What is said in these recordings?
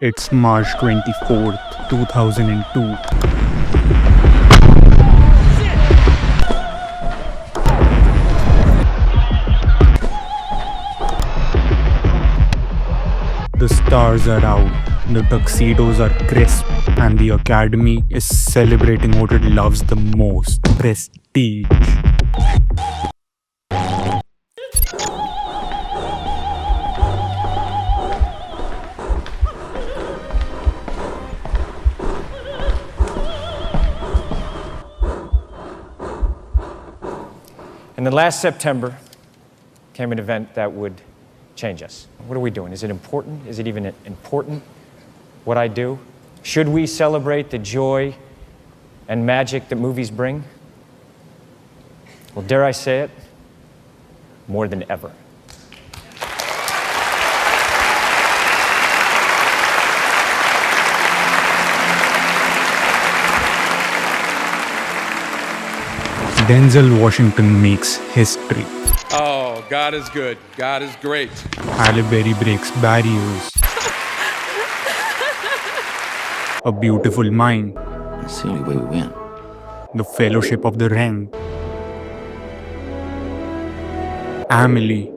It's March 24th, 2002. The stars are out, the tuxedos are crisp, and the Academy is celebrating what it loves the most: prestige. And then last September came an event that would change us. What are we doing? Is it important? Is it even important what I do? Should we celebrate the joy and magic that movies bring? Well, dare I say it, more than ever. Denzel Washington makes history. Oh, God is good. God is great. Halle Berry breaks barriers. A Beautiful Mind. That's the only way we win. The Fellowship of the Ring. Amelie.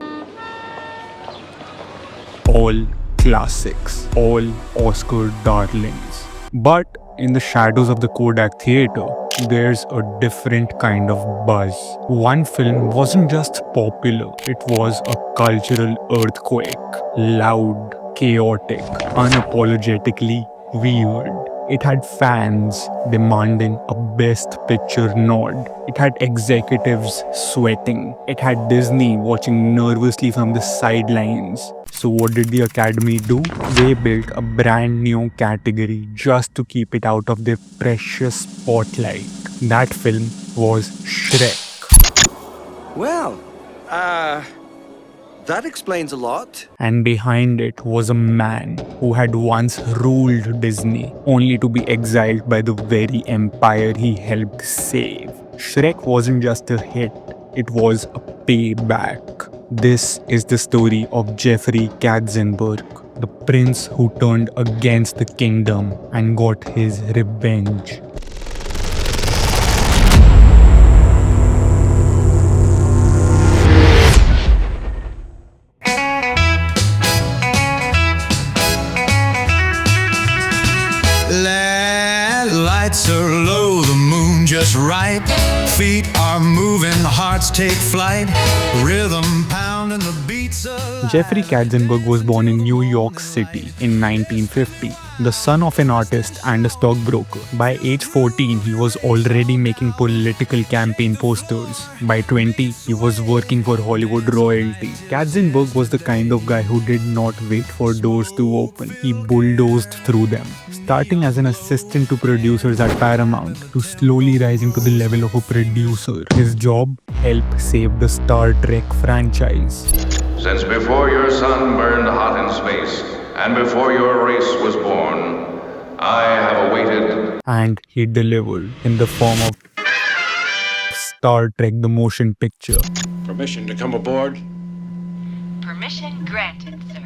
All classics. All Oscar darlings. But in the shadows of the Kodak Theatre, there's a different kind of buzz. One film wasn't just popular, it was a cultural earthquake. Loud, chaotic, unapologetically weird. It had fans demanding a Best Picture nod. It had executives sweating. It had Disney watching nervously from the sidelines. So what did the Academy do? They built a brand new category just to keep it out of their precious spotlight. That film was Shrek. Well, that explains a lot. And behind it was a man who had once ruled Disney, only to be exiled by the very empire he helped save. Shrek wasn't just a hit, it was a payback. This is the story of Jeffrey Katzenberg, the prince who turned against the kingdom and got his revenge. Lights are low, the moon just right. Feet are moving, hearts take flight. Rhythm pounding, the beats alive. Jeffrey Katzenberg was born in New York City in 1950, the son of an artist and a stockbroker. By age 14, he was already making political campaign posters. By 20, he was working for Hollywood royalty. Katzenberg was the kind of guy who did not wait for doors to open. He bulldozed through them, starting as an assistant to producers at Paramount to slowly rising to the level of a producer. His job helped save the Star Trek franchise. Since before your sun burned hot in space, and before your race was born, I have awaited. And he delivered in the form of Star Trek the Motion Picture. Permission to come aboard? Permission granted, sir.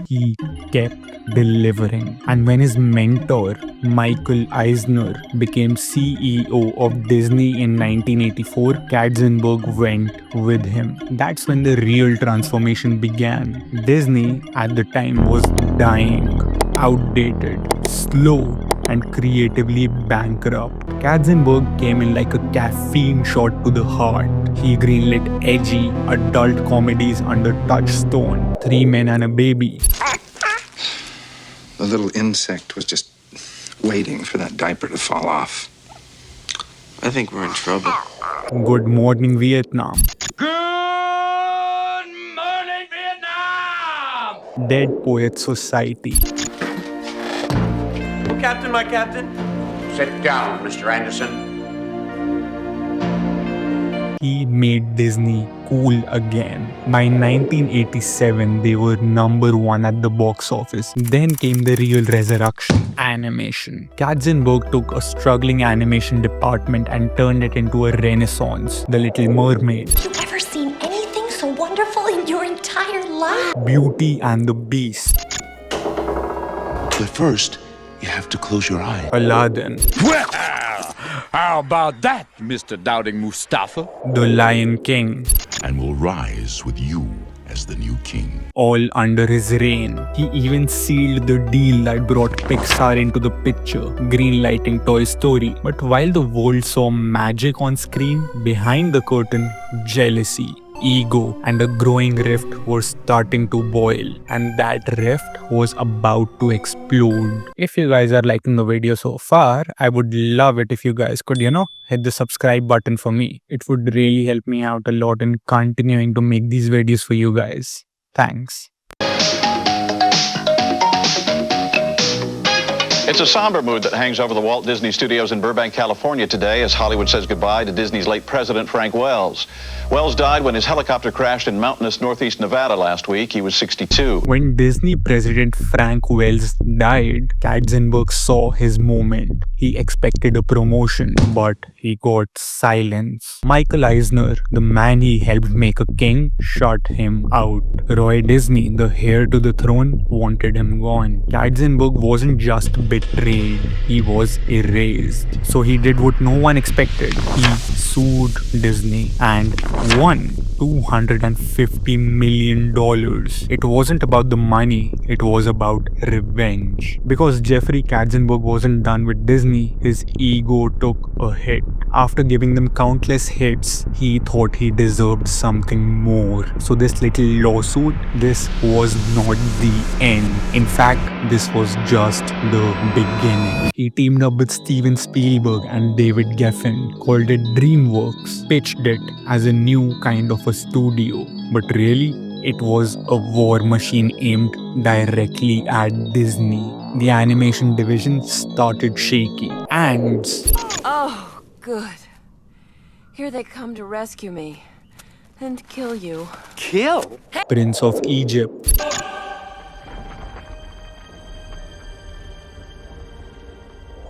He kept delivering. And when his mentor, Michael Eisner, became CEO of Disney in 1984, Katzenberg went with him. That's when the real transformation began. Disney at the time was dying, outdated, slow, and creatively bankrupt. Katzenberg came in like a caffeine shot to the heart. He greenlit edgy, adult comedies under Touchstone, 3 Men and a Baby. The little insect was just waiting for that diaper to fall off. I think we're in trouble. Good Morning Vietnam. Good morning, Vietnam! Dead Poets Society. Oh, Captain, my captain. Sit down, Mr. Anderson. He made Disney cool again. By 1987, they were #1 at the box office. Then came the real resurrection, animation. Katzenberg took a struggling animation department and turned it into a renaissance. The Little Mermaid. Have you ever seen anything so wonderful in your entire life? Beauty and the Beast. But first, you have to close your eyes. Aladdin, Well, how about that, Mr. Doubting Mustafa? The Lion King, And will rise with you as the new king. all under his reign. He even sealed the deal that brought Pixar into the picture, greenlighting Toy Story. But while the world saw magic on screen, behind the curtain, jealousy, ego, and a growing rift were starting to boil, and that rift was about to explode. If you guys are liking the video so far, I would love it if you guys could, hit the subscribe button for me. It would really help me out a lot in continuing to make these videos for you guys. Thanks. It's a somber mood that hangs over the Walt Disney Studios in Burbank, California today as Hollywood says goodbye to Disney's late president, Frank Wells. Wells died when his helicopter crashed in mountainous northeast Nevada last week. He was 62. When Disney president Frank Wells died, Katzenberg saw his moment. He expected a promotion, but he got silence. Michael Eisner, the man he helped make a king, shut him out. Roy Disney, the heir to the throne, wanted him gone. Katzenberg wasn't just betrayed, he was erased. So he did what no one expected. He sued Disney and won $250 million. It wasn't about the money, it was about revenge. Because Jeffrey Katzenberg wasn't done with Disney, his ego took a hit. After giving them countless hits, he thought he deserved something more. So this little lawsuit, this was not the end. In fact, this was just the beginning. He teamed up with Steven Spielberg and David Geffen, called it DreamWorks, pitched it as a new kind of a studio. But really, it was a war machine aimed directly at Disney. The animation division started shaky. Ants. Oh, good. Here they come to rescue me and kill you. Kill? Prince of Egypt.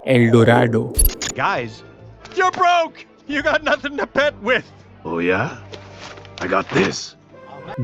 El Dorado. Guys, you're broke! You got nothing to bet with! Oh yeah? I got this.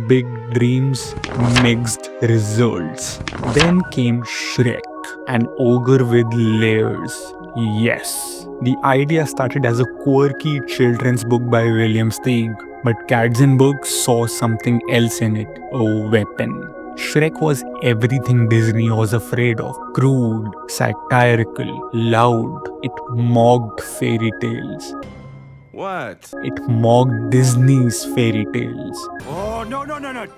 Big dreams, mixed results. Then came Shrek, an ogre with layers. Yes, the idea started as a quirky children's book by William Steig, but Katzenberg saw something else in it, a weapon. Shrek was everything Disney was afraid of. Crude, satirical, loud. It mocked fairy tales. What? It mocked Disney's fairy tales. Oh, no.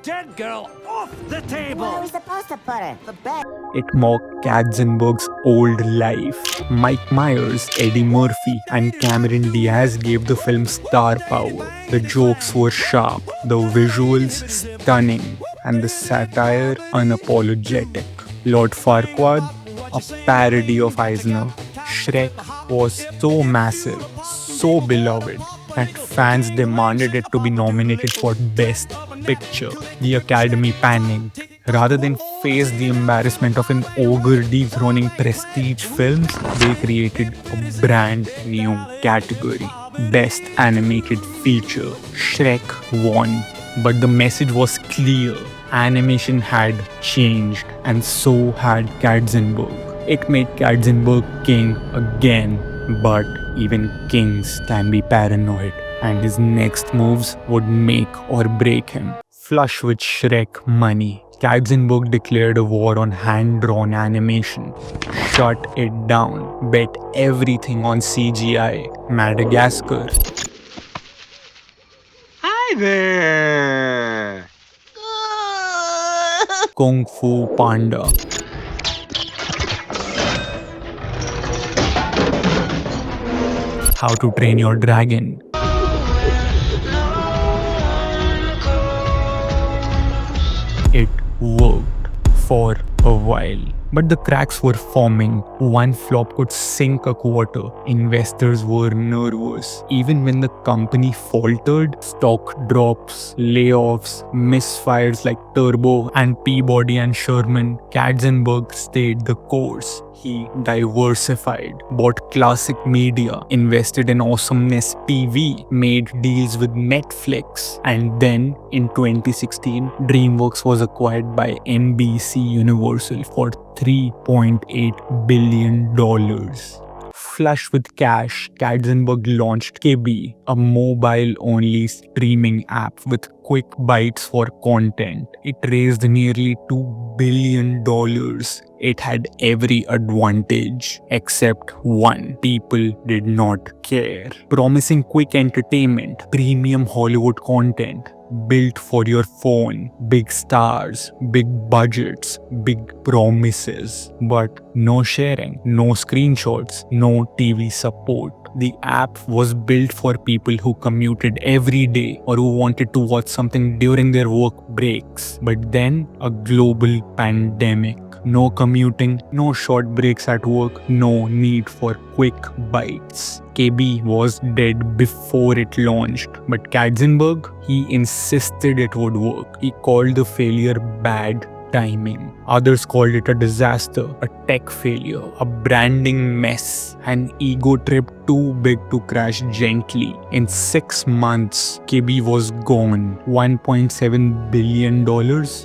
Dead girl, off the table! Where are we supposed to put her? The bed. It mocked Katzenberg's old life. Mike Myers, Eddie Murphy, and Cameron Diaz gave the film star power. The jokes were sharp, the visuals stunning, and the satire unapologetic. Lord Farquaad, a parody of Eisner. Shrek was so massive, so beloved, that fans demanded it to be nominated for Best Picture. The Academy panicked. Rather than face the embarrassment of an ogre dethroning prestige films, they created a brand new category. Best Animated Feature. Shrek won. But the message was clear. Animation had changed, and so had Katzenberg. It made Katzenberg king again, but even kings can be paranoid, and his next moves would make or break him. Flush with Shrek money, Katzenberg declared a war on hand-drawn animation. Shut it down. Bet everything on CGI. Madagascar. Hi there! Kung Fu Panda. How to Train Your Dragon. It worked for a while. But the cracks were forming. One flop could sink a quarter. Investors were nervous. Even when the company faltered, stock drops, layoffs, misfires like Turbo and Peabody and Sherman, Katzenberg stayed the course. He diversified, bought classic media, invested in awesomeness PV, made deals with Netflix, and then in 2016, DreamWorks was acquired by NBC Universal for $3.8 billion. Flush with cash, Katzenberg launched Quibi, a mobile-only streaming app with quick bites for content. It raised nearly $2 billion. It had every advantage except one: people did not care. Promising quick entertainment, premium Hollywood content, built for your phone, big stars, big budgets, big promises, but no sharing, no screenshots, no TV support. The app was built for people who commuted every day or who wanted to watch something during their work breaks. But then a global pandemic. No commuting, no short breaks at work, no need for quick bites. KB was dead before it launched, but Katzenberg, he insisted it would work. He called the failure bad timing. Others called it a disaster, a tech failure, a branding mess, an ego trip too big to crash gently. In 6 months, KB was gone. $1.7 billion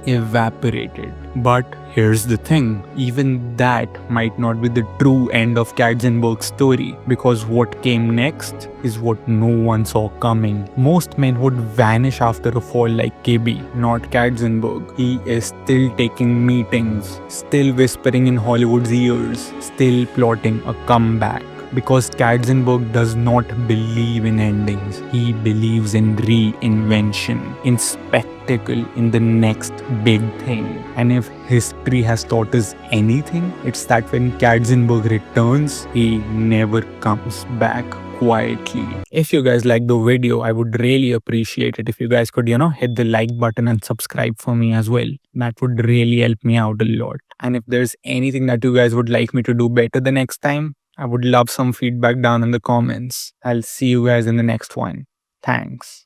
evaporated. But here's the thing, even that might not be the true end of Katzenberg's story, because what came next is what no one saw coming. Most men would vanish after a fall like KB, not Katzenberg. He is still taking meetings, still whispering in Hollywood's ears, still plotting a comeback. Because Katzenberg does not believe in endings. He believes in reinvention, in spectacle, in the next big thing. And if history has taught us anything, it's that when Katzenberg returns, he never comes back quietly. If you guys like the video, I would really appreciate it if you guys could, hit the like button and subscribe for me as well. That would really help me out a lot. And if there's anything that you guys would like me to do better the next time, I would love some feedback down in the comments. I'll see you guys in the next one. Thanks.